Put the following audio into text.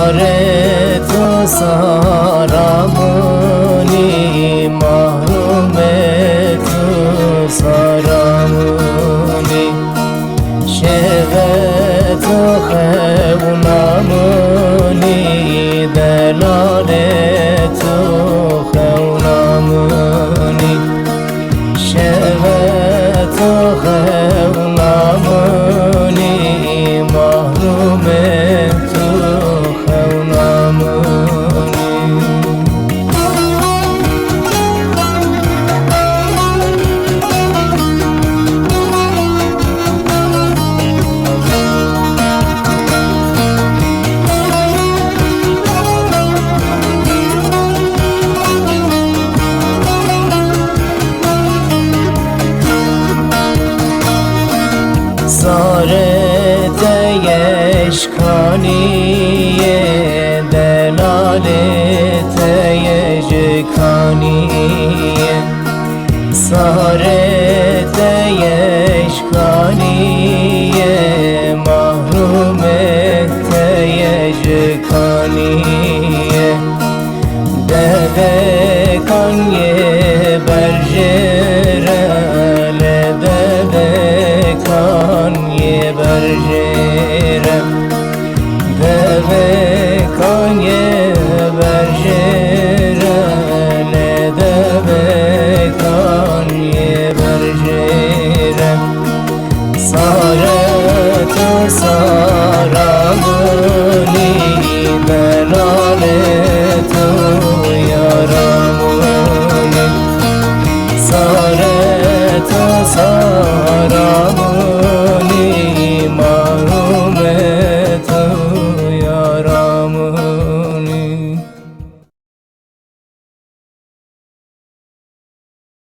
सारे तो सारामनी mahrume tu saramuni şevet o xevnamuni delalet o xevnamuni şevet o xevnamuni mahrume tu xevnamuni Sarete yeşkaniye delalete yecekaniye Sarete yeşkaniye mahrumete yecekaniye Deve kanye berjere le deve kanye berjere deve kanye berjere le deve kanye berjere saret saramuni bela